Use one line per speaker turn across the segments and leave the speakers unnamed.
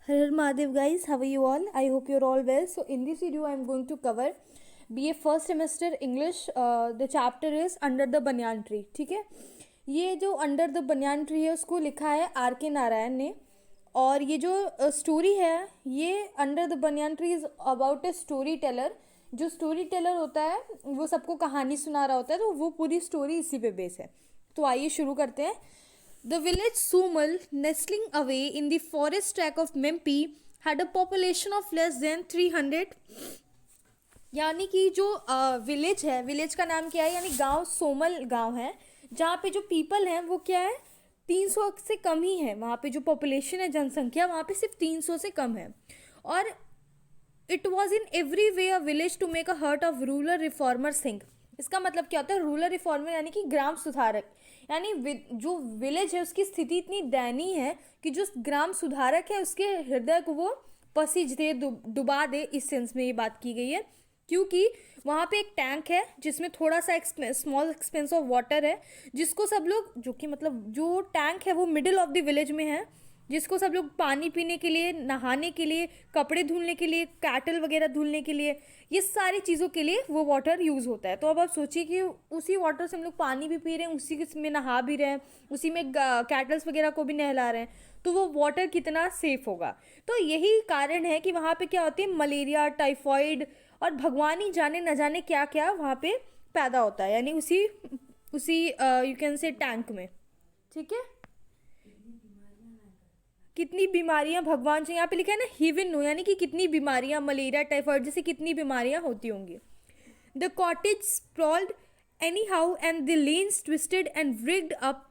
Har Har Mahadev guys, how are you all? I hope you're all well. So in this video I am going to cover BA first semester English. The chapter is Under the Banyan Tree. ठीक है, ये जो under the banyan tree है उसको लिखा है are के नारायण ने। और ये जो स्टोरी है, ये under the banyan tree is about a story teller. जो स्टोरी टेलर होता है वो सबको कहानी सुना रहा होता है, तो वो पूरी स्टोरी इसी पे बेस है। तो आइए शुरू करते हैं। The village Sumal, nestling away in the forest track of Mempi, had a population of less than 300। यानी कि जो विलेज है, विलेज का नाम क्या है, यानी गांव सोमल गांव है, जहाँ पे जो पीपल हैं वो क्या है, 300 से कम ही है। वहाँ पे जो पॉपुलेशन है, जनसंख्या वहाँ पे सिर्फ 300 से कम है। और it was in every way a village to make a hurt of rural reformer Singh. इसका मतलब क्या होता है, रूरल रिफॉर्मर यानी कि ग्राम सुधारक। यानी जो विलेज है उसकी स्थिति इतनी दयनीय है कि जो ग्राम सुधारक है उसके हृदय को वो पसीज दे, डुबा दे। इस सेंस में ये बात की गई है, क्योंकि वहाँ पे एक टैंक है जिसमें थोड़ा सा स्मॉल एक्सपेंस ऑफ वाटर है, जिसको सब लोग, जो कि मतलब जो टैंक है वो मिडिल ऑफ द विलेज में है, जिसको सब लोग पानी पीने के लिए, नहाने के लिए, कपड़े धुलने के लिए, कैटल वगैरह धुलने के लिए, ये सारी चीज़ों के लिए वो वाटर यूज़ होता है। तो अब आप सोचिए कि उसी वाटर से हम लोग पानी भी पी रहे हैं, उसी में नहा भी रहे हैं, उसी में कैटल्स वगैरह को भी नहला रहे हैं, तो वो वाटर कितना सेफ होगा। तो यही कारण है कि वहाँ पे क्या होती है, मलेरिया, टाइफॉइड और भगवान ही जाने न जाने क्या क्या वहाँ पे पैदा होता है, यानी उसी उसी यू कैन से टैंक में। ठीक है, कितनी बीमारियां भगवान से, यहाँ पे लिखा है ना हिविन नो, यानी कि कितनी बीमारियां, मलेरिया, टाइफाइड जैसे कितनी बीमारियां होती होंगी। The cottage sprawled anyhow and the lanes twisted and rigged up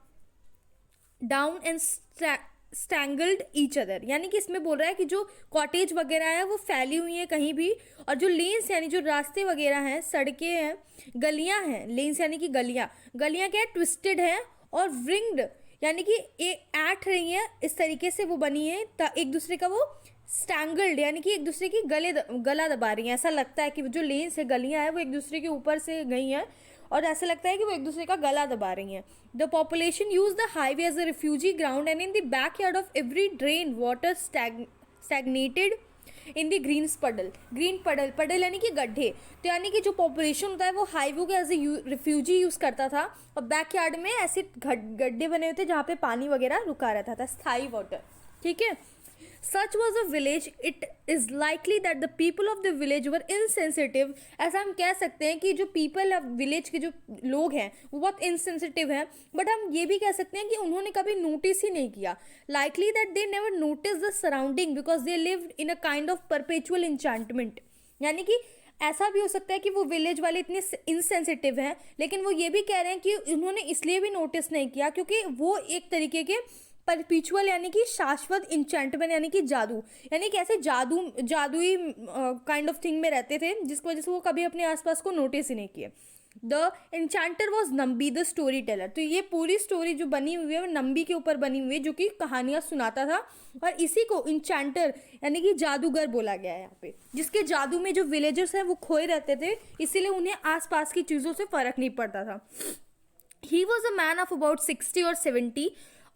down and strangled each other. यानी कि इसमें बोल रहा है कि जो कॉटेज वगैरह है वो फैली हुई है कहीं भी, और जो लेन्स यानी जो रास्ते वगैरह हैं, सड़कें हैं, गलियां हैं, लेन्स यानी कि गलियां, गलियां क्या है, ट्विस्टेड है, और रिंग्ड यानी कि ऐठ रही है, इस तरीके से वो बनी है एक दूसरे का वो स्टैंगल्ड यानी कि एक दूसरे की गला दबा रही हैं। ऐसा लगता है कि जो लेन्स है, गलियां हैं, वो एक दूसरे के ऊपर से गई हैं, और ऐसा लगता है कि वो एक दूसरे का गला दबा रही हैं। The population use the highway as a refugee ground and in the back yard of every drain water stagnated in the green puddle. Green puddle, puddle यानी कि गड्ढे। तो यानी कि जो पॉपुलेशन होता है वो हाईवे को एज ए रिफ्यूजी यूज करता था, और बैक यार्ड में ऐसे गड्ढे बने हुए थे जहाँ पे पानी वगैरह रुका रहता था, स्थायी वाटर। ठीक है, सच was a village, it is likely that the people of the village were insensitive. ऐसा हम कह सकते हैं कि जो पीपल ऑफ विलेज के जो लोग हैं वो बहुत इनसेंसिटिव हैं, बट हम ये भी कह सकते हैं कि उन्होंने कभी नोटिस ही नहीं किया। Likely that they never notice the surrounding because they lived in a kind of perpetual enchantment. यानी कि ऐसा भी हो सकता है कि वो विलेज वाले इतने इनसेंसिटिव हैं, लेकिन वो ये भी कह रहे हैं कि उन्होंने इसलिए भी नोटिस नहीं किया क्योंकि वो एक तरीके के परपिचुअल यानी कि शाश्वत इंचेंटमेंट यानी कि जादू, यानी कि ऐसे जादुई काइंड ऑफ थिंग में रहते थे, जिसकी वजह से वो कभी अपने आसपास को नोटिस ही नहीं किए। The enchanter was Nambi the story teller. तो ये पूरी स्टोरी जो बनी हुई है वो नम्बी के ऊपर बनी हुई है, जो कि कहानियां सुनाता था, और इसी को इंचेंटर यानी कि जादूगर बोला गया है यहाँ पे, जिसके जादू में जो विलेजर्स हैं वो खोए रहते थे, इसीलिए उन्हें आसपास की चीज़ों से फर्क नहीं पड़ता था। He was a man of about 60 और 70,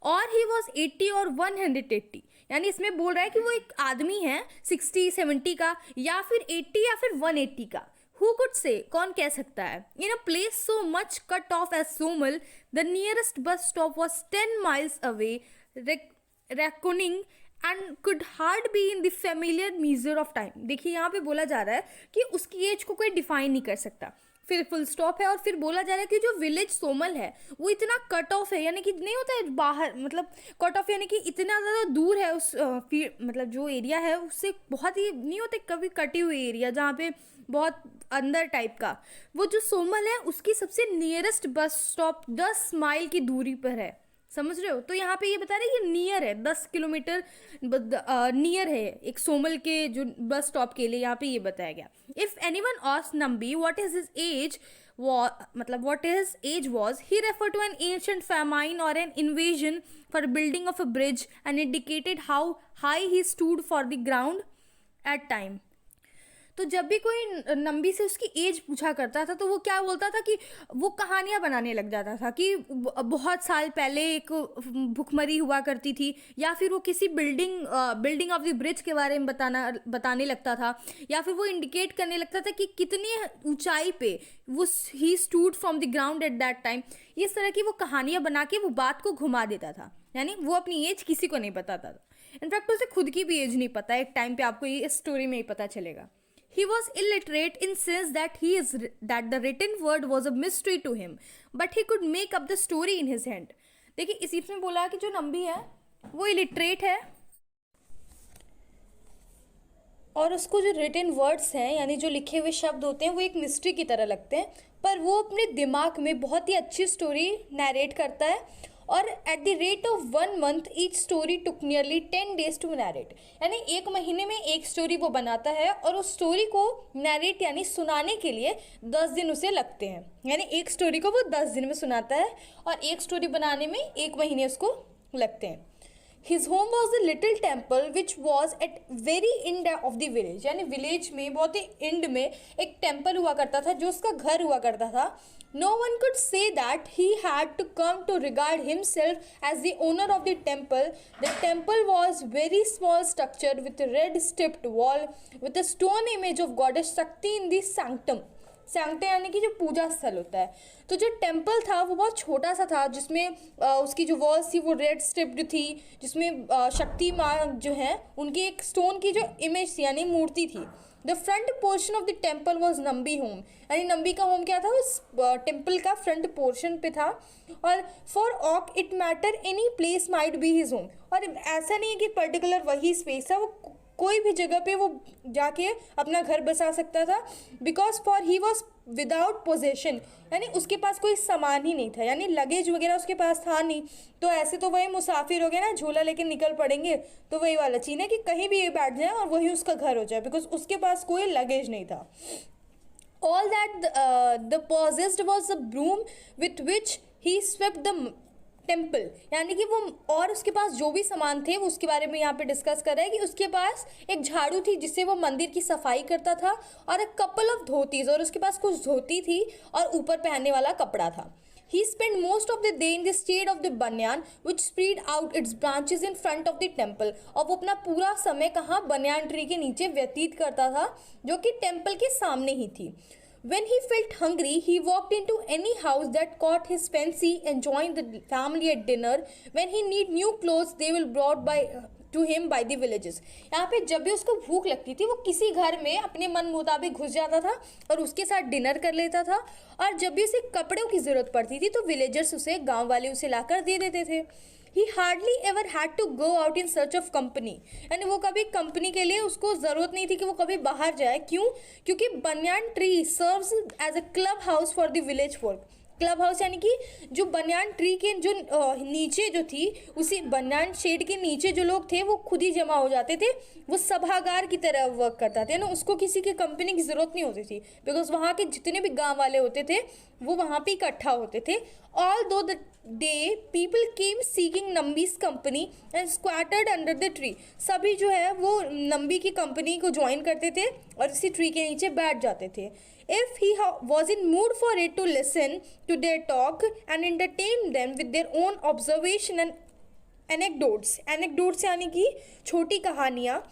और ही वॉज 80 और 180। यानी इसमें बोल रहा है कि वो एक आदमी है 60-70 का, या फिर 80 या फिर 180 का। हु कुड से, कौन कह सकता है। In a place so much cut off as Somal, the nearest bus stop was 10 miles away, reckoning and could hard be in the familiar measure of time. देखिए यहाँ पे बोला जा रहा है कि उसकी एज को कोई डिफाइन नहीं कर सकता, फिर फुल स्टॉप है, और फिर बोला जा रहा है कि जो विलेज सोमल है वो इतना कट ऑफ है, यानी कि नहीं होता है बाहर, मतलब कट ऑफ यानी कि इतना ज़्यादा दूर है उस मतलब जो एरिया है उससे बहुत ही नहीं होते कभी कटी हुई एरिया, जहाँ पे बहुत अंदर टाइप का। वो जो सोमल है उसकी सबसे नियरेस्ट बस स्टॉप 10 माइल की दूरी पर है। समझ रहे हो, तो यहाँ पे ये बता रहे हैं ये नियर है, 10 किलोमीटर नियर है एक सोमल के जो बस स्टॉप के लिए, यहाँ पे ये बताया गया। If anyone asked Nambi what is his age, मतलब what his age was, he refer to an ancient famine और an invasion for building of a bridge and indicated how high he stood for the ground at time. तो जब भी कोई नंबी से उसकी as पूछा करता था तो वो क्या बोलता था कि वो कहानियाँ बनाने लग जाता था कि बहुत साल पहले एक भुखमरी हुआ करती थी, या फिर वो किसी बिल्डिंग ऑफ द ब्रिज के बारे में बताने लगता था, या फिर वो इंडिकेट करने लगता था कि कितनी ऊंचाई पे वो he stood from the ground at that time. इस तरह की वो कहानियाँ बना के वो बात को घुमा देता था, यानी वो अपनी एज किसी को नहीं बताता था। इनफैक्ट उसे खुद की भी एज नहीं पता, एक टाइम पे आपको ये इस स्टोरी में ही पता चलेगा। He was illiterate in sense that the written word was a mystery to him, but he could make up the story in his hand. देखिए इसी में बोला कि जो नंबी है वो इलिटरेट है और उसको जो रिटन वर्ड्स हैं यानी जो लिखे हुए शब्द होते हैं वो एक मिस्ट्री की तरह लगते हैं, पर वो अपने दिमाग में बहुत ही अच्छी स्टोरी नैरेट करता है। और at the rate of 1 month each story took nearly 10 days to narrate, यानी 1 महीने में एक स्टोरी वो बनाता है और उस स्टोरी को नैरेट यानी सुनाने के लिए 10 दिन उसे लगते हैं। यानी एक स्टोरी को वो 10 दिन में सुनाता है और एक स्टोरी बनाने में 1 महीने उसको लगते हैं। His home was a little temple which was at very end of the village, यानी विलेज में बहुत ही एंड में एक टेम्पल हुआ करता था जो उसका घर हुआ करता था। No one could say that he had to come to regard himself as the owner of the temple. The temple was very small structure with a red stepped wall with a stone image of goddess Shakti in the sanctum. Sanctum यानी कि जो पूजा स्थल होता है। तो जो temple था वो बहुत छोटा सा था जिसमें उसकी जो वॉल्स थी वो रेड स्ट्रिप्ड थी, जिसमें शक्ति माँ जो है उनकी एक स्टोन की जो इमेज थी यानी मूर्ति थी। The front portion of the temple was Nambi home, यानी नंबी का होम क्या था, उस टेम्पल का फ्रंट पोर्शन पे था। और फॉर ऑक it matter any place might be his home, और ऐसा नहीं है कि पर्टिकुलर वही स्पेस है, वो कोई भी जगह पे वो जाके अपना घर बसा सकता था। Because for he was without possession, यानी उसके पास कोई सामान ही नहीं था, यानी लगेज वगैरह उसके पास था नहीं। तो ऐसे तो वही मुसाफिर हो गए ना, झोला लेके निकल पड़ेंगे, तो वही वाला चीज़ है कि कहीं भी ये बैठ जाए और वही उसका घर हो जाए, बिकॉज उसके पास कोई लगेज नहीं था। All that the possessed was a broom with which he swept the temple, यानी कि वो और उसके पास जो भी सामान थे वो उसके बारे में यहाँ पे डिस्कस कर रहा है कि उसके पास एक झाड़ू थी जिससे वो मंदिर की सफाई करता था, और एक कपल ऑफ धोतीज, और उसके पास कुछ धोती थी और ऊपर पहनने वाला कपड़ा था। He spent most of the day in the shade of the banyan which spread out its branches in front of the temple, और वो अपना पूरा समय कहाँ, बनियान ट्री के नीचे व्यतीत करता था जो कि टेम्पल के सामने ही थी। When he felt hungry, he walked into any house that caught his fancy and joined the family at dinner. When he need new clothes, they will brought by to him by the villages. यहाँ पे जब भी उसको भूख लगती थी वो किसी घर में अपने मन मुताबिक घुस जाता था और उसके साथ डिनर कर लेता था, और जब भी उसे कपड़ों की ज़रूरत पड़ती थी तो विलेजर्स उसे, गांव वाले उसे लाकर दे देते थे। He hardly ever had to go out in search of company, यानी वो कभी कंपनी के लिए उसको ज़रूरत नहीं थी कि वो कभी बाहर जाए। क्यों? क्योंकि banyan tree serves as a club house for the village folk. Club house यानी कि जो बनियान ट्री के जो नीचे जो थी, उसी बनियान शेड के नीचे जो लोग थे वो खुद ही जमा हो जाते थे, वो सभागार की तरह वर्क करता था ना, उसको किसी की कंपनी की ज़रूरत नहीं होती थी, बिकॉज वहाँ के जितने भी गांव वाले होते थे वो वहाँ पे इकट्ठा होते थे। All though the day people came seeking Nambi's company and squatted under the tree, सभी जो है वो नंबी की कंपनी को ज्वाइन करते थे और इसी ट्री के नीचे बैठ जाते थे। If he was in mood for it to listen to their talk and entertain them with their own observation and anecdotes यानी कि छोटी कहानियाँ,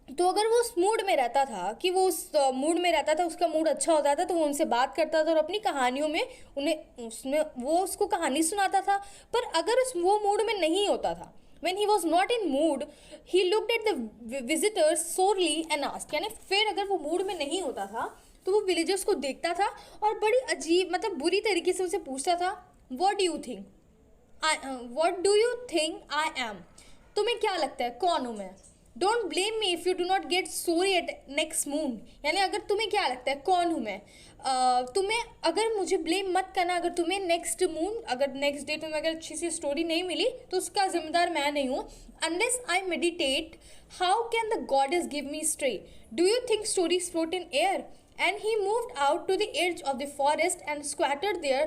तो अगर वो उस मूड में रहता था कि वो उस मूड में रहता था, उसका मूड अच्छा होता था तो वो उनसे बात करता था और अपनी कहानियों में उसमें वो उसको कहानी सुनाता था। पर अगर वो मूड में नहीं होता था, when he was not in mood, he looked at the visitors sorely and asked, यानी फिर अगर वो मूड में नहीं होता था तो वो विलेजर्स को देखता था और बड़ी अजीब मतलब बुरी तरीके से उसे पूछता था, what do you think I am, तुम्हें क्या लगता है कौन हूँ मैं। Don't blame me if you do not get sorry at next moon, यानी अगर तुम्हें क्या लगता है कौन हूँ मैं, तुम्हें अगर मुझे ब्लेम मत करना अगर तुम्हें नेक्स्ट मून, अगर नेक्स्ट डे तुम्हें अगर अच्छी सी स्टोरी नहीं मिली तो उसका जिम्मेदार मैं नहीं हूँ। Unless I meditate, how can the goddess give me strength? Do you think stories float in air? And he moved out to the edge of the forest and squatted there,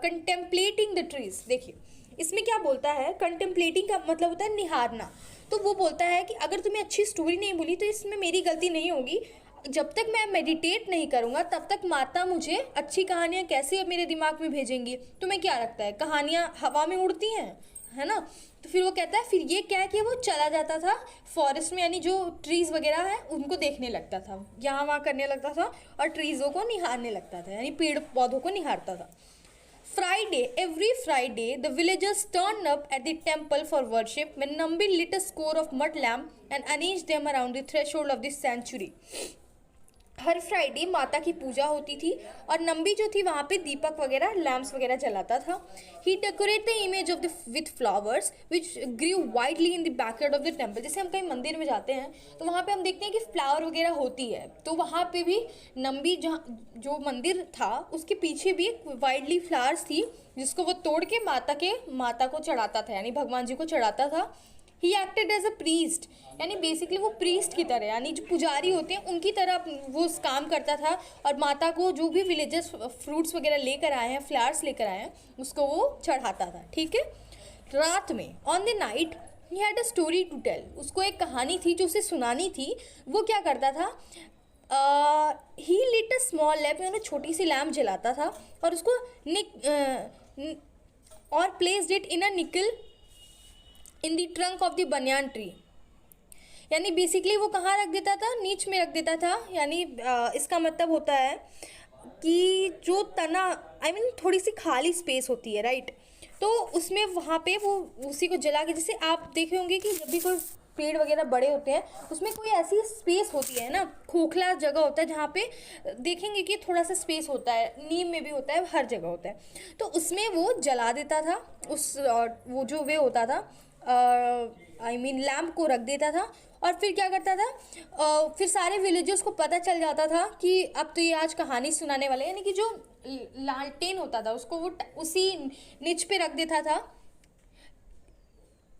contemplating the trees. देखिए इसमें क्या बोलता है, contemplating का मतलब होता है निहारना। तो वो बोलता है कि अगर तुम्हें अच्छी स्टोरी नहीं बोली तो इसमें मेरी गलती नहीं होगी, जब तक मैं मेडिटेट नहीं करूँगा तब तक माता मुझे अच्छी कहानियाँ कैसे मेरे दिमाग में भेजेंगी। तुम्हें क्या लगता है कहानियाँ हवा में उड़ती हैं, है ना? तो फिर वो कहता है, फिर ये क्या है कि वो चला जाता था फॉरेस्ट में, यानी जो ट्रीज़ वगैरह है उनको देखने लगता था, यहाँ वहाँ करने लगता था और ट्रीज़ों को निहारने लगता था, यानी पेड़ पौधों को निहारता था। Friday, every Friday, the villagers turned up at the temple for worship when Nambi lit a score of mud lamp and arranged them around the threshold of the sanctuary. Her Friday माता की पूजा होती थी और नंबी जो थी वहाँ पे दीपक वगैरह लैम्प्स वगैरह जलाता था। He decorate the image of the with flowers which grew widely in the backyard of the temple. जैसे हम कहीं मंदिर में जाते हैं तो वहाँ पे हम देखते हैं कि फ्लावर वगैरह होती है, तो वहाँ पे भी नंबी जहाँ जो मंदिर था उसके पीछे भी एक वाइडली फ्लावर्स थी जिसको वो तोड़ के माता को चढ़ाता था, यानी भगवान जी को चढ़ाता था। He acted as a priest, यानी बेसिकली वो प्रीस्ट की तरह, यानी जो पुजारी होते हैं उनकी तरह वो उस काम करता था और माता को जो भी विलेजेस फ्रूट्स वगैरह लेकर आए हैं, फ्लावर्स लेकर आए हैं, उसको वो चढ़ाता था। ठीक है। रात में on the night he had a story to tell, उसको एक कहानी थी जो उसे सुनानी थी। वो क्या करता था, ही लिट अ स्मॉल लैम्प, यानी छोटी सी लैम्प जलाता था और उसको और प्लेस्ड इट इन अ निकल in the trunk of the banyan tree, यानी बेसिकली वो कहाँ रख देता था, नीच में रख देता था। यानी इसका मतलब होता है कि जो तना थोड़ी सी खाली स्पेस होती है, राइट, तो उसमें वहाँ पे वो उसी को जला के, जैसे आप देखे होंगे कि जब भी कोई पेड़ वगैरह बड़े होते हैं उसमें कोई ऐसी स्पेस होती है ना, खोखला जगह होता है जहाँ पे देखेंगे कि थोड़ा सा स्पेस होता है, नीम में भी होता है, हर जगह होता है, तो उसमें वो जला देता था उस वो जो वे होता था लैम्प को रख देता था। और फिर क्या करता था, फिर सारे विलेजर्स को पता चल जाता था कि अब तो ये आज कहानी सुनाने वाले, यानी कि जो लालटेन होता था उसको वो उसी निच पे रख देता था।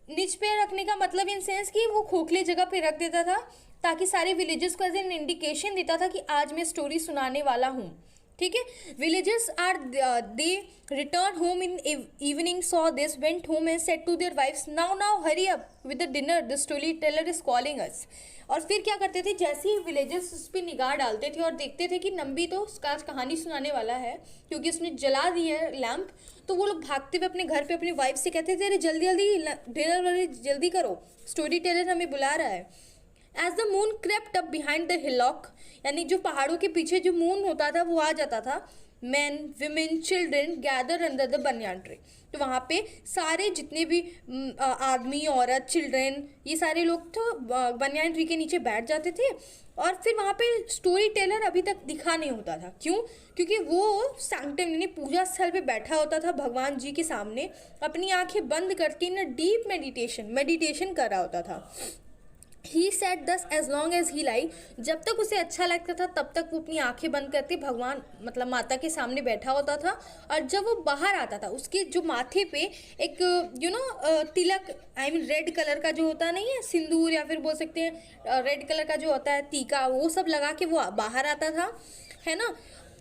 निच पे रखने का मतलब इन सेंस कि वो खोखले जगह पे रख देता था ताकि सारे विलेजर्स को एज एन इंडिकेशन देता था कि आज मैं स्टोरी सुनाने वाला हूँ। ठीक है। Villagers are they return home in evening, saw this, went home and said to their wifes, now hurry up with the dinner, the story teller is calling us. और फिर क्या करते थे, जैसे ही विलेजर्स उस पर निगाह डालते थे और देखते थे कि नंबी तो उसका आज कहानी सुनाने वाला है क्योंकि उसने जला दी है लैम्प, तो वो लोग भागते हुए अपने घर पे अपनी वाइफ से कहते थे, अरे जल्दी जल्दी डिनर वाले जल्दी करो, स्टोरी टेलर हमें बुला रहा है। As the moon crept up behind the hillock, यानी जो पहाड़ों के पीछे जो मून होता था वो आ जाता था, men, women, children gather under the banyan tree, तो वहाँ पे सारे जितने भी आदमी, औरत, चिल्ड्रेन, ये सारे लोग तो बनियान ट्री के नीचे बैठ जाते थे। और फिर वहाँ पे स्टोरी टेलर अभी तक दिखा नहीं होता था, क्यों? क्योंकि वो सैंक्टम यानी पूजा स्थल पे बैठा होता था भगवान जी के सामने, अपनी आंखें बंद करके ना डीप मेडिटेशन कर रहा होता था। ही सेट दस एज लॉन्ग एज ही लाई, जब तक उसे अच्छा लगता था तब तक वो अपनी आंखें बंद करके भगवान मतलब माता के सामने बैठा होता था। और जब वो बाहर आता था उसके जो माथे पे एक तिलक रेड कलर का जो होता नहीं है, सिंदूर या फिर बोल सकते हैं रेड कलर का जो होता है टीका, वो सब लगा के वो बाहर आता था, है ना।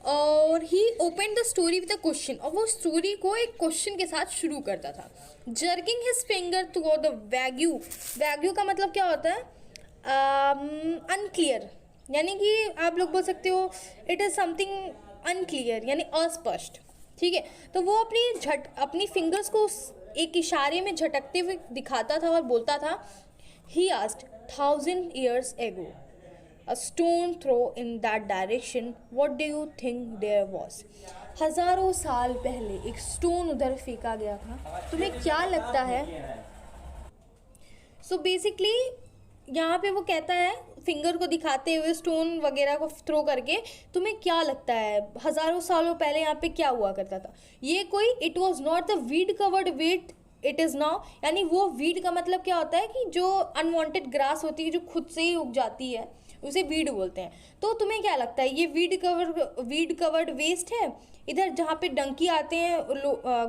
और he open the story with a question, और वो स्टोरी को एक क्वेश्चन के साथ शुरू करता था। Jerking his finger to the vague का मतलब क्या होता है, अनक्लियर, यानी कि आप लोग बोल सकते हो इट इज़ समथिंग अनक्लियर, यानी अस्पष्ट। ठीक है। तो वो अपनी फिंगर्स को एक इशारे में झटकते हुए दिखाता था और बोलता था, he asked 1000 years ago a stone throw in that direction, what do you think there was? हजारों साल पहले एक स्टोन उधर फेंका गया था, तुम्हें क्या लगता है? सो बेसिकली यहाँ पे वो कहता है फिंगर को दिखाते हुए स्टोन वगैरह को थ्रो करके, तुम्हें क्या लगता है हजारों सालों पहले यहाँ पे क्या हुआ करता था? ये कोई it was not the weed covered wet it is now, यानी वो वीड का मतलब क्या होता है कि जो अनवांटेड ग्रास होती है जो खुद से ही उग जाती है उसे वीड बोलते हैं। तो तुम्हें क्या लगता है ये वीड कवर्ड वेस्ट है इधर जहाँ पे डंकी आते हैं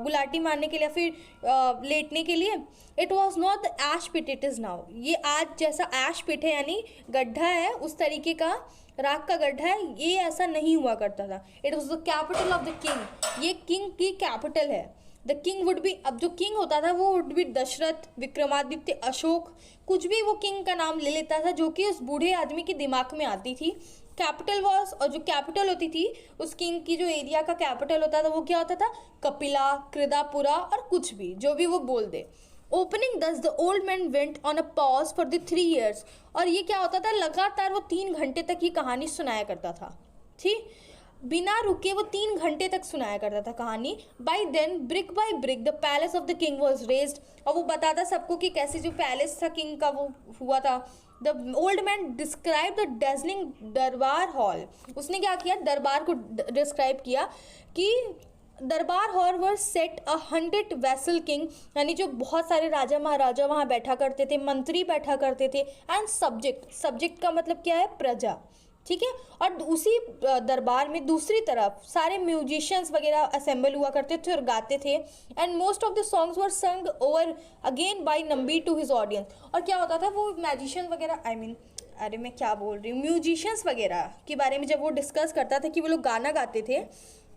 गुलाटी मारने के लिए या फिर लेटने के लिए? It was not the ash pit it is now, ये आज जैसा ऐश पिट है यानी गड्ढा है उस तरीके का राख का गड्ढा है, ये ऐसा नहीं हुआ करता था। It was the capital of the king, ये किंग की कैपिटल है। द किंग वुड बी, अब जो किंग होता था वो वुड बी दशरथ, विक्रमादित्य, अशोक, कुछ भी वो किंग का नाम ले लेता था जो कि उस बूढ़े आदमी के दिमाग में आती थी। कैपिटल वॉज, और जो कैपिटल होती थी उस किंग की, जो एरिया का कैपिटल होता था वो क्या होता था, कपिला, कृदापुरा, और कुछ भी जो भी वो बोल दे। ओपनिंग दस the old man went on a pause for the 3 years, और ये क्या होता था, लगातार वो 3 घंटे तक ये कहानी सुनाया करता था। ठीक, बिना रुके वो 3 घंटे तक सुनाया करता था कहानी। By then brick by brick the palace of the king was raised, और वो बताता सबको कि कैसे जो पैलेस था किंग का वो हुआ था। The old man describe the dazzling दरबार हॉल, उसने क्या किया, दरबार को डिस्क्राइब किया कि दरबार हॉल वर सेट 100 वैसल किंग, यानी जो बहुत सारे राजा महाराजा वहाँ बैठा करते थे, मंत्री बैठा करते थे, एंड सब्जेक्ट, सब्जेक्ट का मतलब क्या है, प्रजा। ठीक है, और उसी दरबार में दूसरी तरफ सारे म्यूजिशियंस वगैरह असेंबल हुआ करते थे और गाते थे। And most of the songs were sung over again by Nambi to his audience, और क्या होता था वो मैजिशियन वगैरह, आई मीन अरे मैं क्या बोल रही हूँ, म्यूजिशियंस वगैरह के बारे में जब वो डिस्कस करता था कि वो लोग गाना गाते थे,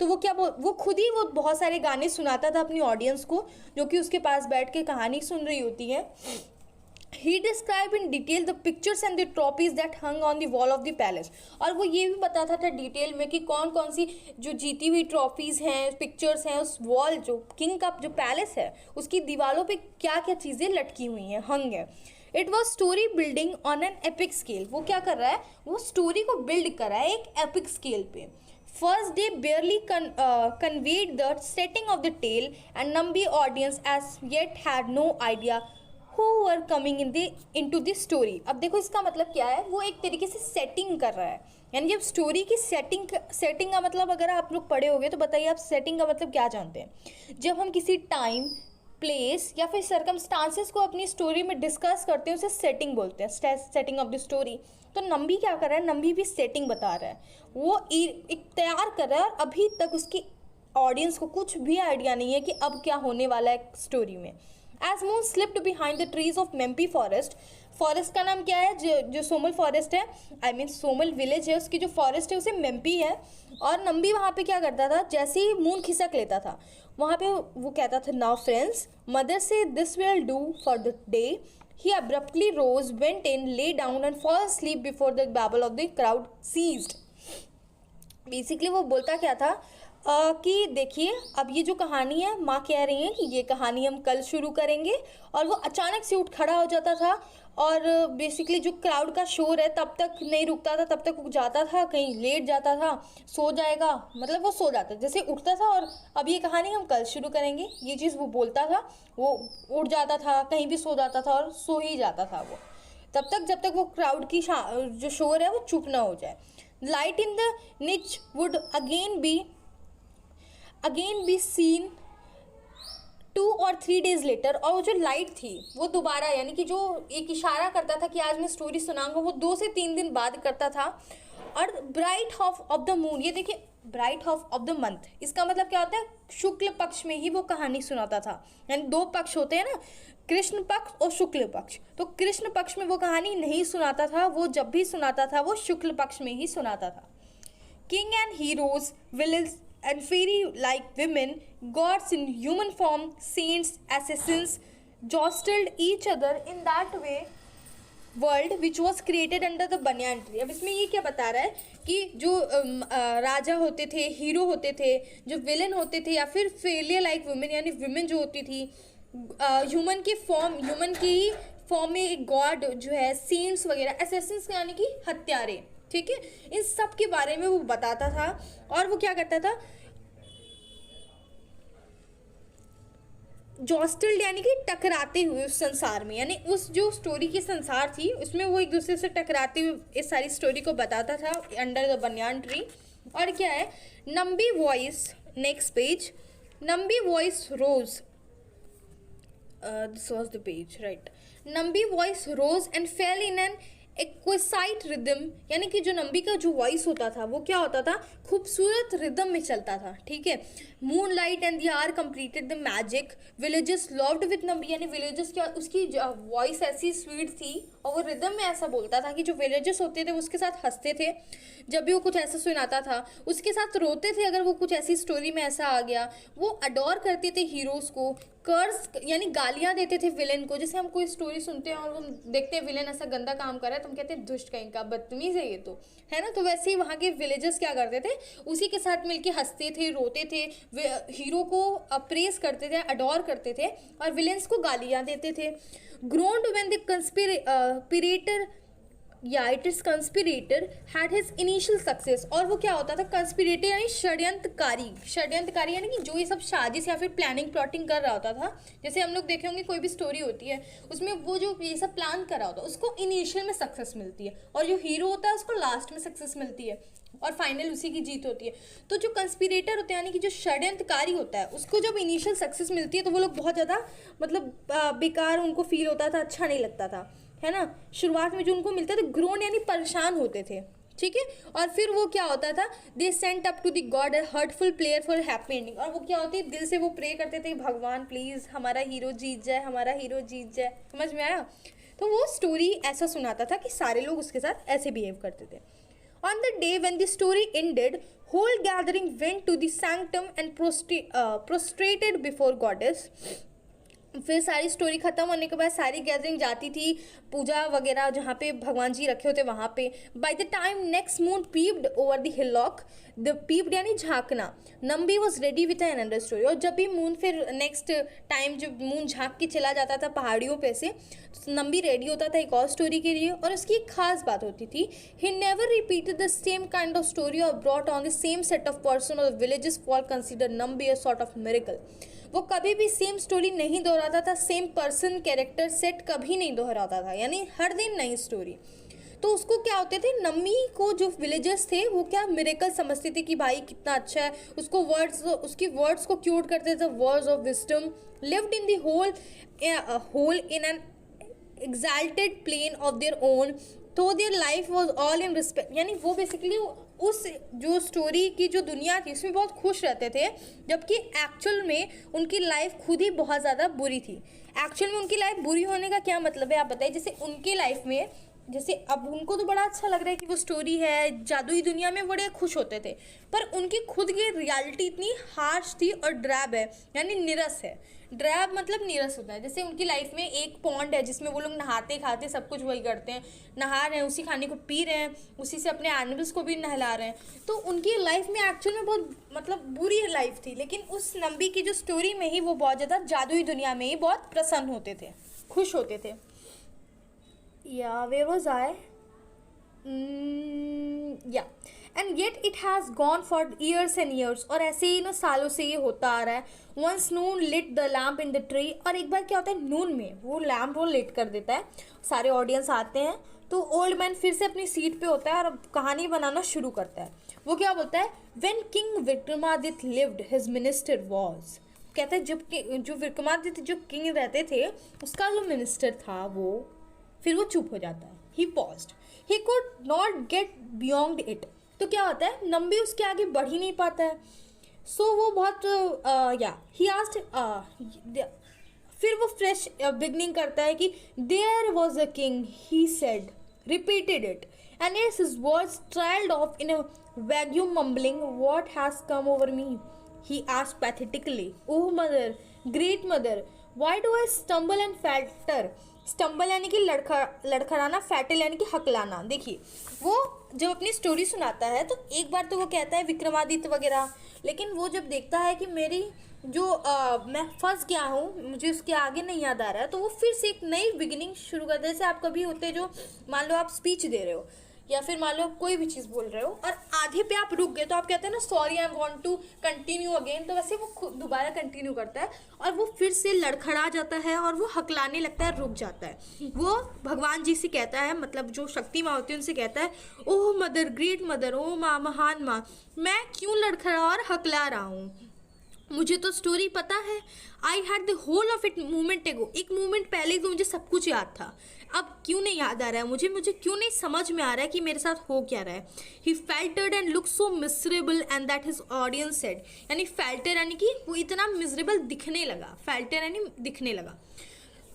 तो वो क्या वो खुद ही वो बहुत सारे गाने सुनाता था अपनी ऑडियंस को, जो कि उसके पास बैठ के कहानी सुन रही होती है। He described in detail the pictures and the trophies that hung on the wall of the palace, और वो ये भी बताता था डिटेल में कि कौन कौन सी जो जीती हुई ट्रॉफीज़ हैं, पिक्चर्स हैं, उस वॉल, जो किंग का जो पैलेस है उसकी दीवारों पे क्या क्या चीज़ें लटकी हुई हैं, हंग है। It was story building on an epic scale, वो क्या कर रहा है, वो स्टोरी को बिल्ड कर रहा है एक एपिक स्केल पे। First they barely conveyed the setting of the tale, and Nambi audience as yet had no idea who were coming into the story। अब देखो इसका मतलब क्या है, वो एक तरीके से सेटिंग कर रहा है, यानी जब स्टोरी की सेटिंग का मतलब अगर आप लोग पढ़े होंगे तो बताइए आप सेटिंग का मतलब क्या जानते हैं। जब हम किसी टाइम, प्लेस या फिर सर्कमस्टांसेस को अपनी स्टोरी में डिस्कस करते हैं उसे सेटिंग बोलते हैं, सेटिंग ऑफ द स्टोरी। तो नंबी क्या कर रहा है, नंबी भी सेटिंग बता रहा है, वो एक तैयार कर रहा है, और अभी तक उसकी ऑडियंस को कुछ भी आइडिया नहीं है कि अब क्या होने वाला है स्टोरी में। As moon slipped behind the trees of Mempi forest, forest का नाम क्या है, जो सोमल फॉरेस्ट है, आई मीन सोमल विलेज है, उसकी जो फॉरेस्ट है उसे मेम्पी है। और नंबी वहाँ पे क्या करता था, जैसे ही मून खिसक लेता था वहाँ पे वो कहता था, नाउ फ्रेंड्स मदर से this will do for the day. He abruptly rose, went in, lay down and fall asleep before the babble of the crowd ceased। Basically वो बोलता क्या था कि देखिए अब ये जो कहानी है, माँ कह रही हैं कि ये कहानी हम कल शुरू करेंगे, और वो अचानक से उठ खड़ा हो जाता था, और बेसिकली जो क्राउड का शोर है तब तक नहीं रुकता था, तब तक उठ जाता था, कहीं लेट जाता था, सो जाएगा, मतलब वो सो जाता, जैसे उठता था और अब ये कहानी हम कल शुरू करेंगे, ये चीज़ वो बोलता था, वो उठ जाता था, कहीं भी सो जाता था और सो ही जाता था वो तब तक जब तक वो क्राउड की जो शोर है वो चुप ना हो जाए। Light in the niche would again be seen 2 or 3 days later, और वो जो लाइट थी वो दोबारा, यानी कि जो एक इशारा करता था कि आज मैं स्टोरी सुनाऊंगा, वो 2 से 3 दिन बाद करता था। और bright half of the moon, ये देखिए bright half of the month, इसका मतलब क्या होता है, शुक्ल पक्ष में ही वो कहानी सुनाता था, यानी 2 पक्ष होते हैं ना, कृष्ण पक्ष और शुक्ल पक्ष, तो कृष्ण पक्ष में वो कहानी नहीं सुनाता था, वो जब भी सुनाता था वो शुक्ल पक्ष में ही सुनाता था। King and heroes, villains and fairy-like women, gods in human form, saints, assassins, jostled each other in that way world which was created under the banyan tree। अब इसमें ये क्या बता रहा है कि जो राजा होते थे, हीरो होते थे, जो विलन होते थे, या फिर फेलियर लाइक वुमेन, यानी विमेन जो होती थी ह्यूमन की फॉर्म में एक गॉड जो है, सेंट्स वगैरह, असैसिन्स यानी कि हत्यारे, ठीक है, इन सब के बारे में वो बताता था। और वो क्या करता था, जॉस्टल्ड यानी कि टकराते हुए उस संसार में, यानी उस जो स्टोरी की संसार थी उसमें वो एक दूसरे से टकराते हुए इस सारी स्टोरी को बताता था अंडर द बनियान ट्री। और क्या है, Nambi voice, next page, Nambi voice rose, this was the page right, Nambi voice rose and fell in an exquisite rhythm, यानी कि जो नंबी का जो वॉइस होता था वो क्या होता था, खूबसूरत रिदम में चलता था, ठीक है। Moon light and the are completed the magic, villagers loved with Nambi, यानी विलेजर्स क्या, उसकी वॉइस ऐसी स्वीट थी और वो रिदम में ऐसा बोलता था कि जो विलेजर्स होते थे उसके साथ हंसते थे जब भी वो कुछ ऐसा सुनाता था, उसके साथ रोते थे अगर वो कुछ ऐसी स्टोरी में ऐसा आ गया, वो अडोर करते थे हीरोज़ को, कर्स यानी गालियाँ देते थे विलेन को। जैसे हम कोई स्टोरी सुनते हैं और हम देखते हैं विलेन ऐसा गंदा काम कर रहा है तो हम कहते हैं दुष्ट कहीं का, बदतमीज़ है ये तो, है ना। तो वैसे ही वहाँ के विलेजर्स क्या करते थे, उसी के साथ मिलके हंसते थे, रोते थे, हीरो को अप्रेस करते थे, अडोर करते थे और विलेंस को गालियाँ देते थे। ग्रोन्ड व्हेन द कंस्पिरेटर, या it is conspirator had his initial success, और वो क्या होता था, कंस्पिरेटर यानी षड्यंत्रकारी, षड्यंत्रकारी यानी कि जो ये सब साजिश या फिर प्लानिंग प्लॉटिंग कर रहा होता था। जैसे हम लोग देखे होंगे कोई भी स्टोरी होती है उसमें वो जो ये सब प्लान कर रहा होता है उसको इनिशियल में सक्सेस मिलती है और जो हीरो होता है उसको लास्ट में सक्सेस मिलती है और फाइनल उसी की जीत होती है। तो जो कंस्पिरेटर होता है यानी कि जो षड्यंत्रकारी होता है उसको जब इनिशियल सक्सेस मिलती है तो वो लोग बहुत ज़्यादा मतलब बेकार उनको फील होता था, अच्छा नहीं लगता था, है ना। शुरुआत में जो उनको मिलता था ग्रोन यानी परेशान होते थे, ठीक है। और फिर वो क्या होता था, they sent up to the god a heartful prayer for happy ending, और वो क्या होती है, दिल से वो प्रे करते थे भगवान प्लीज़ हमारा हीरो जीत जाए, हमारा हीरो जीत जाए, समझ में आया। तो वो स्टोरी ऐसा सुनाता था कि सारे लोग उसके साथ ऐसे बिहेव करते थे। On the day when the story ended, whole gathering went to the sanctum and prostrated before goddess. फिर सारी स्टोरी ख़त्म होने के बाद सारी गैदरिंग जाती थी पूजा वगैरह जहाँ पे भगवान जी रखे होते वहाँ पे। By the time next moon peeped over the hillock, the peeped यानी झांकना, Nambi was ready with an another story. और जब भी मून फिर नेक्स्ट टाइम जब मून झांक के चला जाता था पहाड़ियों पे से, तो नंबी रेडी होता था एक और स्टोरी के लिए। और उसकी एक खास बात होती थी, he never repeated the same kind of story और brought on the same set of person और villages for consider Nambi a sort of miracle. वो कभी भी सेम स्टोरी नहीं दोहराता था, सेम पर्सन कैरेक्टर सेट कभी नहीं दोहराता था, यानी हर दिन नई स्टोरी। तो उसको क्या होते थे, नम्मी को जो विलेजर्स थे वो क्या मिरेकल समझते थे कि भाई कितना अच्छा है, उसको वर्ड्स, उसकी वर्ड्स को क्यूट करते थे, words of wisdom, lived in the whole in an exalted plane of their own, तो their life was all in respect, यानी वो बेसिकली उस जो स्टोरी की जो दुनिया थी उसमें बहुत खुश रहते थे, जबकि एक्चुअल में उनकी लाइफ खुद ही बहुत ज़्यादा बुरी थी। एक्चुअल में उनकी लाइफ बुरी होने का क्या मतलब है आप बताइए। जैसे उनकी लाइफ में, जैसे अब उनको तो बड़ा अच्छा लग रहा है कि वो स्टोरी है, जादुई दुनिया में बड़े खुश होते थे, पर उनकी खुद की रियलिटी इतनी हार्श थी और ड्रैब है, यानी निरस है। ड्रैब मतलब नीरस होता है। जैसे उनकी लाइफ में एक पॉन्ड है जिसमें वो लोग नहाते खाते सब कुछ वही करते हैं, नहा रहे हैं, उसी खाने को पी रहे हैं, उसी से अपने एनिमल्स को भी नहला रहे हैं। तो उनकी लाइफ में एक्चुअल में बहुत मतलब बुरी लाइफ थी, लेकिन उस नंबी की जो स्टोरी में ही वो बहुत ज़्यादा जादुई दुनिया में ही बहुत प्रसन्न होते थे, खुश होते थे। या वेयर वाज आई, या and yet it has gone for years and years, और ऐसे ही ना सालों से ये होता आ रहा है। Once noon lit the lamp in the tree, और एक बार क्या होता है नून में वो लैम्प वो लिट कर देता है, सारे ऑडियंस आते हैं, तो ओल्ड मैन फिर से अपनी सीट पे होता है और कहानी बनाना शुरू करता है। वो क्या बोलता है, when king Vikramaditya lived his minister was, कहता है जब जो विक्रमादित्य जो किंग रहते थे उसका जो मिनिस्टर था वो, फिर वो चुप हो जाता है, he paused, he could not get beyond it. तो क्या होता है, नंबी उसके आगे बढ़ ही नहीं पाता है। सो वो बहुत ही आस्क्ड, फिर वो फ्रेश बिगनिंग करता है कि there was a king, he said, repeated it, and yes his words trailed off in a vague mumbling, what has come over me, he asked pathetically, oh mother, great mother, why do I stumble and falter. Stumble यानी कि लड़खड़ाना, fatal यानी कि हकलाना। देखिए वो जब अपनी story सुनाता है तो एक बार तो वो कहता है विक्रमादित्य वगैरह, लेकिन वो जब देखता है कि मेरी जो मैं फंस गया हूँ, मुझे उसके आगे नहीं याद आ रहा है, तो वो फिर से एक नई बिगिनिंग शुरू करता है। जैसे आप कभी होते जो मान लो आप स्पीच दे रहे हो या फिर मान लो आप कोई भी चीज़ बोल रहे हो और आधे पे आप रुक गए, तो आप कहते हैं ना sorry I want to continue again, तो वैसे वो दोबारा कंटिन्यू करता है और वो फिर से लड़खड़ा जाता है और वो हकलाने लगता है, रुक जाता है। वो भगवान जी से कहता है, मतलब जो शक्ति माँ होती है उनसे कहता है, ओह मदर, ग्रेट मदर, ओह माँ, महान माँ, मैं क्यों लड़खड़ा और हकला रहा हूँ, मुझे तो स्टोरी पता है। I had the whole of it moment ago, एक मोमेंट पहले तो मुझे सब कुछ याद था। अब क्यों नहीं याद आ रहा है मुझे क्यों नहीं समझ में आ रहा है कि मेरे साथ हो क्या रहा है. He faltered and look so miserable and that his audience said. यानी फेल्टेड यानी कि वो इतना मिजरेबल दिखने लगा. फेल्टेड यानी दिखने लगा,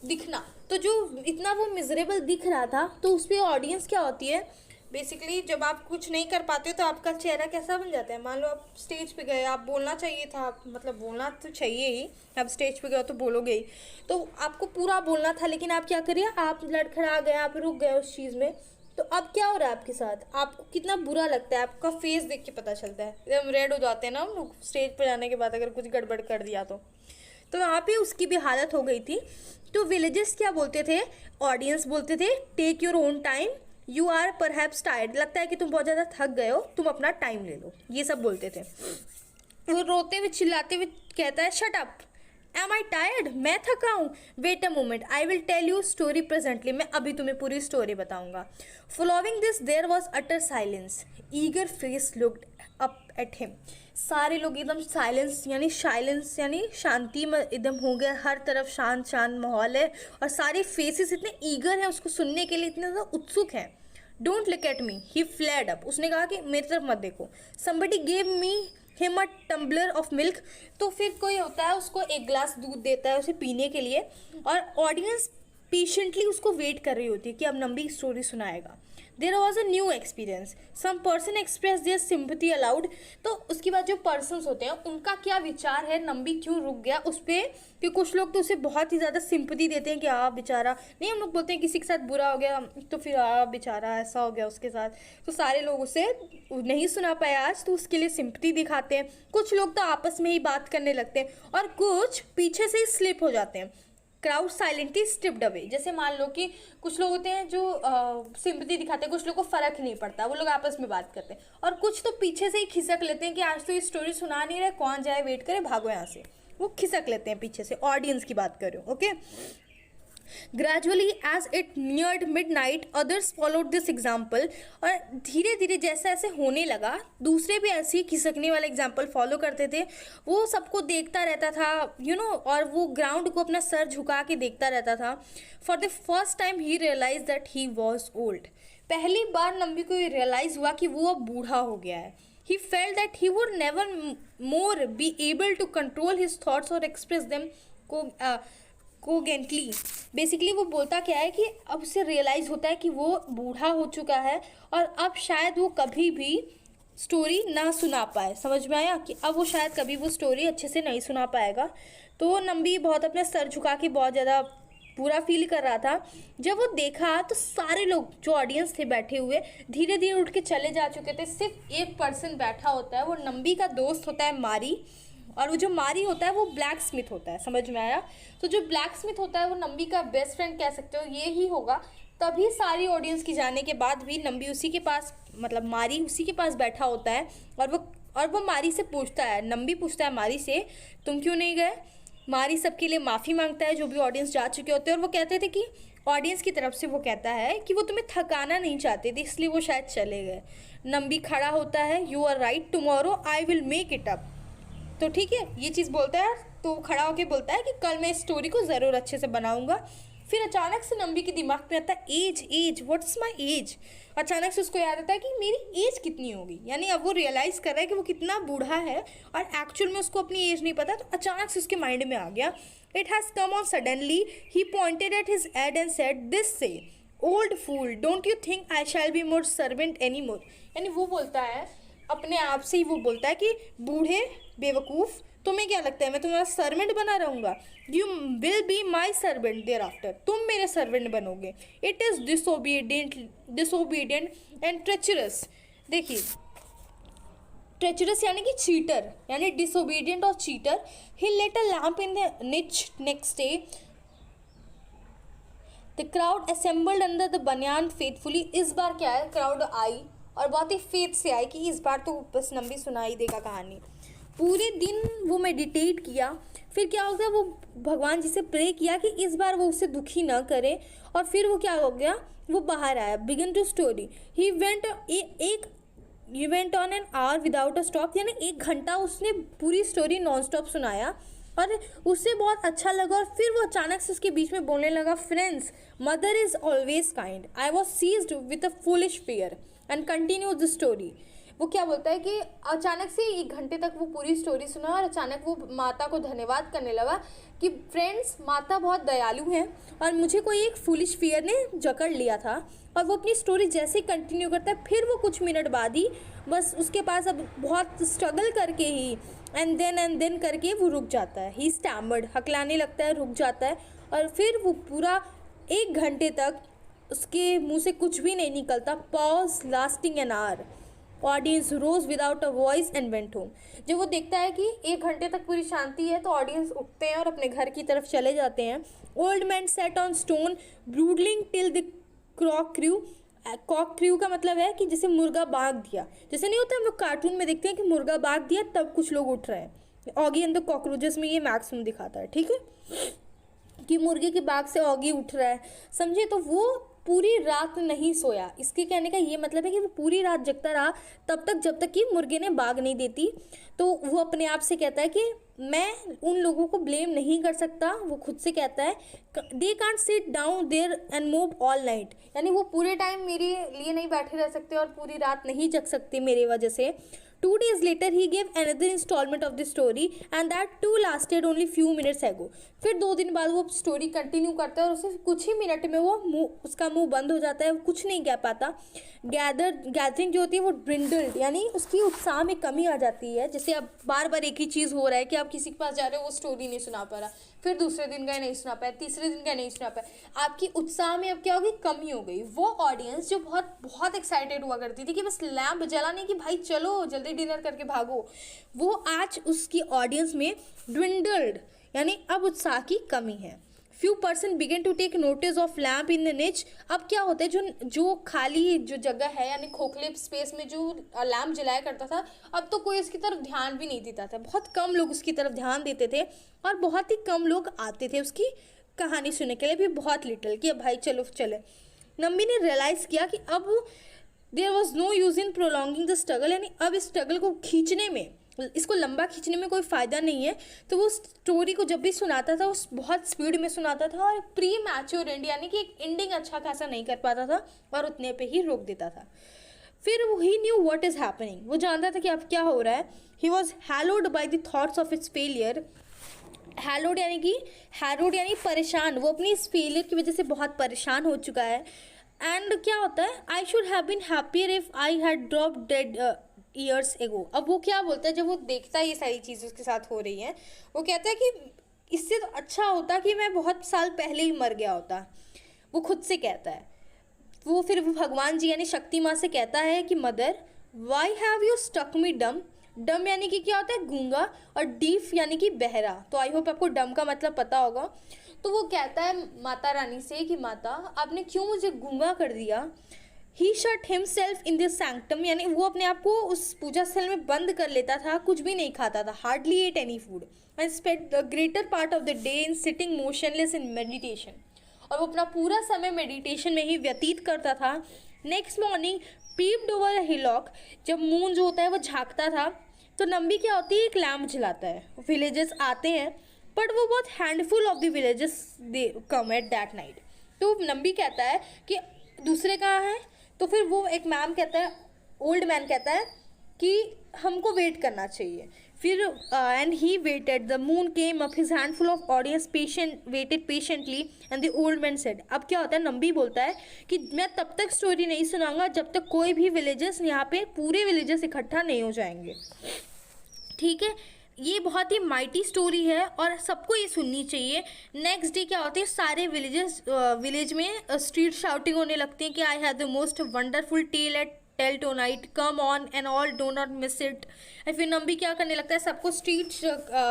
दिखना. तो जो इतना वो मिजरेबल दिख रहा था, तो उस पर ऑडियंस क्या होती है बेसिकली. जब आप कुछ नहीं कर पाते हो तो आपका चेहरा कैसा बन जाता है. मान लो आप स्टेज पे गए, आप बोलना चाहिए था, मतलब बोलना तो चाहिए ही, आप स्टेज पे गए तो बोलोगे ही, तो आपको पूरा बोलना था, लेकिन आप क्या करिए, आप लड़खड़ा गए, आप रुक गए उस चीज़ में. तो अब क्या हो रहा है आपके साथ, आपको कितना बुरा लगता है, आपका फेस देख के पता चलता है. एकदम रेड हो जाते हैं ना हम लोग स्टेज पर जाने के बाद, अगर कुछ गड़बड़ कर दिया तो वहाँ पे उसकी भी हालत हो गई थी. तो विलेजर्स क्या बोलते थे, ऑडियंस बोलते थे, take your own time, you are perhaps tired. लगता है कि तुम बहुत ज़्यादा थक गए हो, तुम अपना टाइम ले लो, ये सब बोलते थे. वो रोते हुए चिल्लाते हुए कहता है, shut up, am I tired, मैं थका हूँ, wait a moment, I will tell you story presently, मैं अभी तुम्हें पूरी स्टोरी बताऊंगा. Following this there was utter silence, eager face looked up at him. सारे लोग एकदम साइलेंस यानी शांति में एकदम हो गया. हर तरफ शांत शांत माहौल है और सारे फेसेस इतने ईगर हैं उसको सुनने के लिए, इतने ज़्यादा उत्सुक हैं. Don't look at me, he flared up. उसने कहा कि मेरी तरफ मत देखो. Somebody gave me him a tumbler of milk. तो फिर कोई होता है उसको एक ग्लास दूध देता है उसे पीने के लिए, और ऑडियंस पेशेंटली उसको वेट कर रही होती है कि अब नंबी स्टोरी सुनाएगा. There was a new experience, some person express their sympathy allowed. तो उसके बाद जो पर्सन्स होते हैं उनका क्या विचार है, नंबी क्यों रुक गया उस पर, कि कुछ लोग तो उसे बहुत ही ज़्यादा सिंपथी देते हैं कि बेचारा, नहीं हम लोग बोलते हैं किसी के साथ बुरा हो गया तो फिर बेचारा ऐसा हो गया उसके साथ, तो सारे लोग उसे नहीं सुना पाए आज तो उसके लिए सिंपथी दिखाते हैं. कुछ लोग तो आपस में ही बात करने लगते हैं और कुछ पीछे से ही स्लिप हो जाते हैं. Crowd silently stepped away. जैसे मान लो कि कुछ लोग होते हैं जो सिंपैथी दिखाते हैं, कुछ लोग को फ़र्क ही नहीं पड़ता, वो लोग आपस में बात करते हैं, और कुछ तो पीछे से ही खिसक लेते हैं कि आज तो ये स्टोरी सुना नहीं रहे, कौन जाए, वेट करे, भागो यहाँ से. वो खिसक लेते हैं पीछे से. ऑडियंस की बात कर रहे हो, okay. Gradually as it neared midnight others followed this example. और धीरे धीरे जैसे ऐसे होने लगा, दूसरे भी ऐसे ही खिसकने वाले एग्जाम्पल फॉलो करते थे. वो सबको देखता रहता था और वो ग्राउंड को अपना सर झुका के देखता रहता था. For the first time he realise that he was old. पहली बार नंबी को रियलाइज हुआ कि वो अब बूढ़ा हो गया है. He felt that he would never more be able to control his thoughts or express them cogently. Basically वो बोलता क्या है कि अब उसे रियलाइज़ होता है कि वो बूढ़ा हो चुका है और अब शायद वो कभी भी स्टोरी ना सुना पाए. समझ में आया कि अब वो शायद कभी वो स्टोरी अच्छे से नहीं सुना पाएगा. तो नंबी बहुत अपने सर झुका के बहुत ज़्यादा पूरा फील कर रहा था. जब वो देखा तो सारे लोग जो ऑडियंस थे बैठे हुए धीरे धीरे उठ के चले जा चुके थे. सिर्फ एक पर्सन बैठा होता है, वो नंबी का दोस्त होता है मारी, और वो जो मारी होता है वो ब्लैक स्मिथ होता है. समझ में आया. तो जो ब्लैक स्मिथ होता है वो नंबी का बेस्ट फ्रेंड कह सकते हो, ये ही होगा. तभी सारी ऑडियंस की जाने के बाद भी नंबी उसी के पास, मतलब मारी उसी के पास बैठा होता है, और वो मारी से पूछता है, नंबी पूछता है मारी से, तुम क्यों नहीं गए. मारी सबके लिए माफ़ी मांगता है जो भी ऑडियंस जा चुके होते हैं, और वो कहते थे कि ऑडियंस की तरफ से वो कहता है कि वो तुम्हें थकाना नहीं चाहते थे, इसलिए वो शायद चले गए. नंबी खड़ा होता है, you are right, tomorrow I will make it up. तो ठीक है, ये चीज़ बोलता है. तो खड़ा होकर बोलता है कि कल मैं इस स्टोरी को ज़रूर अच्छे से बनाऊंगा. फिर अचानक से नंबी के दिमाग में आता है एज व्हाट्स माय एज. अचानक से उसको याद आता है कि मेरी एज कितनी होगी. यानी अब वो रियलाइज़ कर रहा है कि वो कितना बूढ़ा है और एक्चुअल में उसको अपनी एज नहीं पता. तो अचानक से उसके माइंड में आ गया. It has come on suddenly. He pointed at his head and said this say old fool don't you think I shall be more servant any more. यानी वो बोलता है अपने आप से ही, वो बोलता है कि बूढ़े बेवकूफ़, तुम्हें क्या लगता है मैं तुम्हारा सर्वेंट बना रहूँगा. You will be my servant thereafter. तुम मेरे सर्वेंट बनोगे. It is disobedient and treacherous. देखिए ट्रेचरस यानी कि चीटर, यानी डिसोबीडियंट और cheater. He lit a lamp in the niche next day. The crowd assembled under the banyan faithfully. इस बार क्या है, क्राउड आई और बहुत ही फेथ से आई कि इस बार तो बस नंबी सुनाई देगा कहानी. पूरे दिन वो मेडिटेट किया. फिर क्या हो गया, वो भगवान जी से प्रे किया कि इस बार वो उसे दुखी ना करे. और फिर वो क्या हो गया, वो बाहर आया. Begin to story. He went on an hour without a stop. यानी 1 घंटा उसने पूरी स्टोरी नॉन स्टॉप सुनाया. और उसे बहुत अच्छा लगा और फिर वो अचानक से उसके बीच में बोलने लगा, friends, mother is always kind, I was seized with a foolish fear and continue the story. वो क्या बोलता है कि अचानक से 1 घंटे तक वो पूरी स्टोरी सुना और अचानक वो माता को धन्यवाद करने लगा कि फ्रेंड्स, माता बहुत दयालु हैं और मुझे कोई एक फुलिश फियर ने जकड़ लिया था। और वो अपनी स्टोरी जैसे ही कंटिन्यू करता है, फिर वो कुछ मिनट बाद ही बस उसके पास अब बहुत स्ट्रगल करके ही एंड देन करके वो रुक जाता है। ही स्टैमर्ड, हकलाने लगता है, रुक जाता है और फिर वो पूरा 1 घंटे तक उसके मुंह से कुछ भी नहीं निकलता। Pause lasting an hour, audience rose without a voice and went home. जब वो देखता है कि 1 घंटे तक पूरी शांति है तो ऑडियंस उठते हैं और अपने घर की तरफ चले जाते हैं। Old man sat on stone brooding till the cock crew. Cock crew का मतलब है कि जैसे मुर्गा बाग दिया, जैसे नहीं होता हम लोग कार्टून में देखते हैं कि मुर्गा बाग दिया तब कुछ लोग उठ रहे हैं। ऑगी एंड द कॉकरोचेस में ये मैक्सिमम दिखाता है, ठीक है, कि मुर्गे के बाग से ऑगी उठ रहा है, समझे। तो वो पूरी रात नहीं सोया, इसके कहने का ये मतलब है कि वो पूरी रात जगता रहा तब तक जब तक कि मुर्गे ने बाग नहीं देती। तो वो अपने आप से कहता है कि मैं उन लोगों को ब्लेम नहीं कर सकता। वो खुद से कहता है they can't sit down there and move all night, यानी वो पूरे टाइम मेरे लिए नहीं बैठे रह सकते और पूरी रात नहीं जग सकते मेरे वजह से। 2 days later he gave another installment of the story and that too lasted only few minutes ago। फिर 2 दिन बाद वो स्टोरी कंटिन्यू करता है और उसे कुछ ही मिनट में वो उसका मुंह बंद हो जाता है, वो कुछ नहीं कह पाता। गैदरिंग जो होती है वो ड्रिंडल्ड, यानी उसकी उत्साह में कमी आ जाती है। जैसे अब बार बार एक ही चीज़ हो रहा है कि आप किसी के पास जा रहे हो, वो स्टोरी नहीं सुना पा रहा, फिर दूसरे दिन का नहीं सुना पाया, तीसरे दिन का नहीं सुना पाया, आपकी उत्साह में अब क्या होगी, कमी हो गई। वो ऑडियंस जो बहुत बहुत एक्साइटेड हुआ करती थी कि बस लैम्प जला नहीं कि भाई चलो जल्दी डिनर करके भागो, वो आज उसकी ऑडियंस में ड्विंडल्ड, यानी अब उत्साह की कमी है। Few person began to take notice of lamp in the niche. अब क्या होता है, जो खाली जो जगह है यानी खोखले स्पेस में जो लैम्प जलाया करता था, अब तो कोई उसकी तरफ ध्यान भी नहीं देता था। बहुत कम लोग उसकी तरफ ध्यान देते थे और बहुत ही कम लोग आते थे उसकी कहानी सुनने के लिए, भी बहुत लिटल कि अब भाई चलो चले। नम्बी ने रियलाइज़ किया कि अब there was no use in prolonging the struggle, यानी अब इस स्ट्रगल को खींचने में, इसको लंबा खींचने में कोई फ़ायदा नहीं है। तो वो स्टोरी को जब भी सुनाता था उस बहुत स्पीड में सुनाता था और प्री मैच्योर एंड, यानी कि एक एंडिंग अच्छा खासा नहीं कर पाता था और उतने पे ही रोक देता था। फिर ही न्यू व्हाट इज़ हैपनिंग, वो जानता था कि अब क्या हो रहा है। He was hallowed by the thoughts of its failure. Hallowed यानी परेशान, वो अपनी इस फेलियर की वजह से बहुत परेशान हो चुका है। एंड क्या होता है, I should have been happier if I had drop dead years ago. अब वो क्या बोलता है जब वो देखता है ये सारी चीज़ें उसके साथ हो रही हैं, वो कहता है कि इससे तो अच्छा होता कि मैं बहुत साल पहले ही मर गया होता, वो खुद से कहता है। वो फिर भगवान जी यानी शक्ति माँ से कहता है कि mother, why have you stuck me dumb. Dumb यानी कि क्या होता है, गूंगा, और डीफ यानी कि बहरा। तो आई होप आपको डम का मतलब पता होगा। तो वो कहता है माता रानी से कि माता, आपने क्यों मुझे गूंगा कर दिया। He shut himself in this sanctum, यानी वो अपने आप को उस पूजा स्थल में बंद कर लेता था, कुछ भी नहीं खाता था, hardly at any food, and spend the greater part of the day in sitting motionless in meditation. और वो अपना पूरा समय मेडिटेशन में ही व्यतीत करता था। Next morning peeped over a hillock, जब मून जो होता है वो झाँकता था तो नम्बी क्या होती है, एक लैम्प जलाता है। विलेजर्स आते हैं बट वो बहुत handful of the villagers they come at that night. तो नम्बी कहता है कि दूसरे कहाँ हैं, तो फिर वो एक ओल्ड मैन कहता है कि हमको वेट करना चाहिए। फिर and he waited, the moon came up, his handful of audience waited patiently and the old man said. अब क्या होता है, नम्बी बोलता है कि मैं तब तक स्टोरी नहीं सुनाऊंगा जब तक कोई भी विलेजर्स यहाँ पे पूरे विलेजर्स इकट्ठा नहीं हो जाएंगे। ठीक है, ये बहुत ही माइटी स्टोरी है और सबको ये सुननी चाहिए। नेक्स्ट डे क्या होता है, सारे विलेज में स्ट्रीट शाउटिंग होने लगती है कि I have the most wonderful tale at tell tonight, come on and all, do not miss it. फिर नम्बी क्या करने लगता है, सबको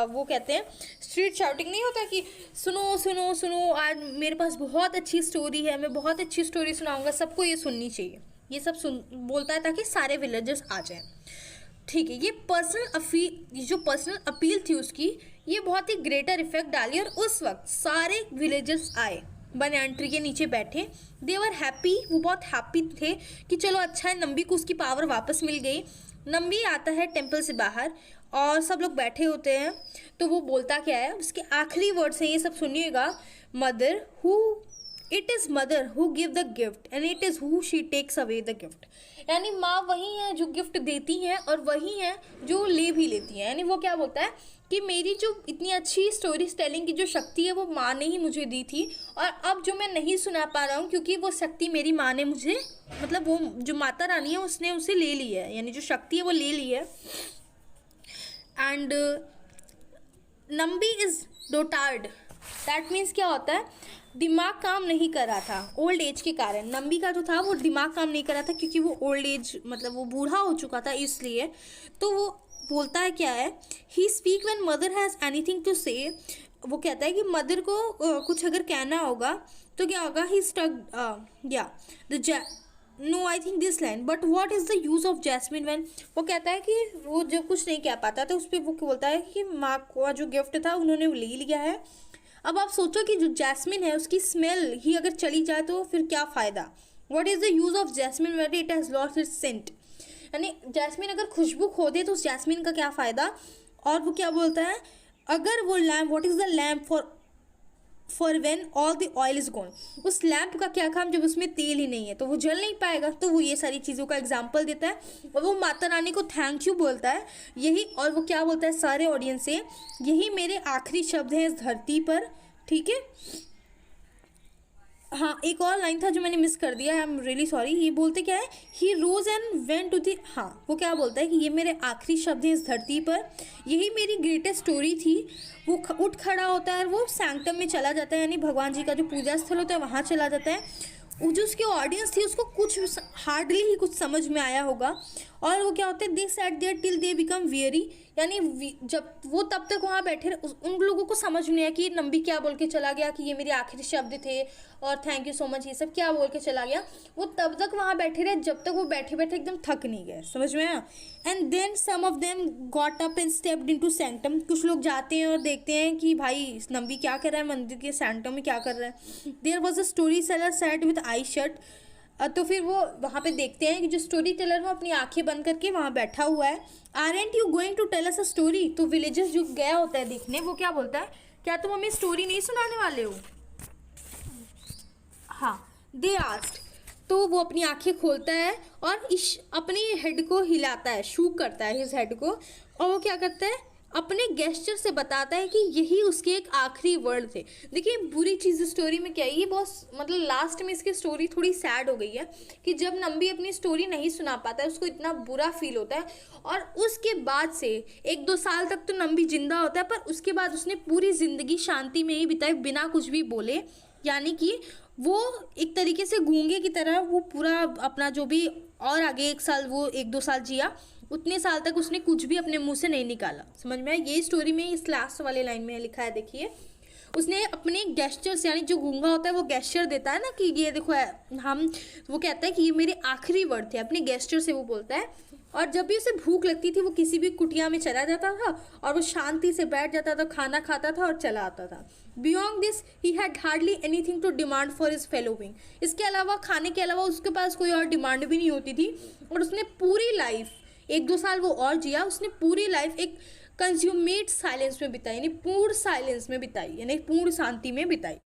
वो कहते हैं स्ट्रीट शाउटिंग, नहीं होता कि सुनो सुनो सुनो, आज मेरे पास बहुत अच्छी स्टोरी है, मैं बहुत अच्छी स्टोरी सुनाऊंगा, सबको ये सुननी चाहिए, ये सब बोलता है ताकि सारे विलेजर्स आ जाएं। ठीक है, ये जो पर्सनल अपील थी उसकी, ये बहुत ही ग्रेटर इफेक्ट डाली और उस वक्त सारे विलेजर्स आए, बनयान ट्री के नीचे बैठे। दे वर हैप्पी, वो बहुत हैप्पी थे कि चलो अच्छा है, नम्बी को उसकी पावर वापस मिल गई। नम्बी आता है टेम्पल से बाहर और सब लोग बैठे होते हैं। तो वो बोलता क्या है, उसके आखिरी वर्ड्स हैं, ये सब सुनिएगा। Mother who it is mother who give the gift and it is who she takes away the gift. यानी माँ वही है जो गिफ्ट देती हैं और वही है जो ले भी लेती हैं। यानी वो क्या बोलता है कि मेरी जो इतनी अच्छी स्टोरी टेलिंग की जो शक्ति है वो माँ ने ही मुझे दी थी, और अब जो मैं नहीं सुना पा रहा हूँ क्योंकि वो शक्ति मेरी माँ ने मुझे, मतलब वो जो माता रानी है उसने उसे ले ली है, यानी जो शक्ति है वो ले ली है। And Nambi is dotard, that means क्या होता है, दिमाग काम नहीं कर रहा था ओल्ड एज के कारण। नम्बी का जो था वो दिमाग काम नहीं कर रहा था क्योंकि वो ओल्ड एज, मतलब वो बूढ़ा हो चुका था इसलिए। तो वो बोलता है क्या है, he speak when mother has anything to say. वो कहता है कि मदर को कुछ अगर कहना होगा तो क्या होगा, ही स्टक या the no I think this line but what is the use of jasmine when. वो कहता है कि वो जब कुछ नहीं कह पाता तो उस पर वो बोलता है कि माँ का जो गिफ्ट था उन्होंने ले लिया है। अब आप सोचो कि जो जैस्मिन है उसकी स्मेल ही अगर चली जाए तो फिर क्या फ़ायदा। What is the use of jasmine when it has lost its scent. यानी जैस्मिन अगर खुशबू खो दे तो उस जैस्मिन का क्या फ़ायदा। और वो क्या बोलता है, अगर वो lamp, what is the lamp for when all the oil is gone. उस लैम्प का क्या काम जब उसमें तेल ही नहीं है, तो वो जल नहीं पाएगा। तो वो ये सारी चीज़ों का एग्जाम्पल देता है और वो माता रानी को थैंक यू बोलता है यही। और वो क्या बोलता है सारे ऑडियंस से, यही मेरे आखिरी शब्द हैं इस धरती पर, ठीक है। हाँ, एक और लाइन था जो मैंने मिस कर दिया, आई एम रियली सॉरी। ये बोलते क्या है, ही रोज एंड वेंट टू दी, हाँ वो क्या बोलता है कि ये मेरे आखिरी शब्द हैं इस धरती पर, यही मेरी ग्रेटेस्ट स्टोरी थी। वो उठ खड़ा होता है और वो सैंक्टम में चला जाता है, यानी भगवान जी का जो पूजा स्थल होता है वहाँ चला जाता है। वो जो उसकी ऑडियंस थी उसको कुछ हार्डली ही कुछ समझ में आया होगा। और वो क्या होता है, they sat there till they become weary, यानी जब वो तब तक वहाँ बैठे उन लोगों को समझ नहीं आया कि नम्बी क्या बोल के चला गया, कि ये मेरे आखिरी शब्द थे और थैंक यू सो मच ये सब क्या बोल के चला गया। वो तब तक वहाँ बैठे रहे जब तक वो बैठे बैठे एकदम थक नहीं गए, समझ में आया। And then some of them got up and stepped into sanctum. कुछ लोग जाते हैं और देखते हैं कि भाई नम्बी क्या कर रहा है, मंदिर के सैंक्टम में क्या कर रहा है। There was a story seller sat with eye shut. तो फिर वो वहाँ पे देखते हैं कि जो स्टोरी टेलर वो अपनी आंखें बंद करके वहाँ बैठा हुआ है। Aren't you going to tell us a story. तो विलेजर्स जो गया होता है देखने, वो क्या बोलता है, क्या तुम हमें स्टोरी नहीं सुनाने वाले हो। हाँ, दे आस्क्ड। तो वो अपनी आंखें खोलता है और इस अपनी हेड को हिलाता है, शूक करता है हिज हेड को, और वो क्या करता है, अपने गेस्चर से बताता है कि यही उसके एक आखिरी वर्ड थे। देखिए बुरी चीज़ स्टोरी में क्या है, ये बहुत मतलब लास्ट में इसकी स्टोरी थोड़ी सैड हो गई है कि जब नम्बी अपनी स्टोरी नहीं सुना पाता है उसको इतना बुरा फील होता है। और उसके बाद से 1-2 साल तक तो नम्बी जिंदा होता है, पर उसके बाद उसने पूरी ज़िंदगी शांति में ही बिताई बिना कुछ भी बोले। यानी कि वो एक तरीके से गूंगे की तरह वो पूरा अपना जो भी, और आगे 1 साल वो 1-2 साल जिया, उतने साल तक उसने कुछ भी अपने मुंह से नहीं निकाला। समझ में आया। ये स्टोरी में इस लास्ट वाले लाइन में लिखा है, देखिए उसने अपने गेस्चर्स, यानी जो गूंगा होता है वो गेस्चर देता है ना कि ये देखो हम, वो कहता है कि ये मेरे आखिरी वर्ड थे, अपने गेस्चर से वो बोलता है। और जब भी उसे भूख लगती थी वो किसी भी कुटिया में चला जाता था और वो शांति से बैठ जाता था, खाना खाता था और चला आता था। Beyond this he had hardly anything to demand for his fellow being. इसके अलावा, खाने के अलावा उसके पास कोई और डिमांड भी नहीं होती थी। और उसने पूरी लाइफ 1-2 साल वो और जिया, उसने पूरी लाइफ एक कंज्यूमेट साइलेंस में बिताई, यानी पूर्ण साइलेंस में बिताई, यानी पूर्ण शांति में बिताई।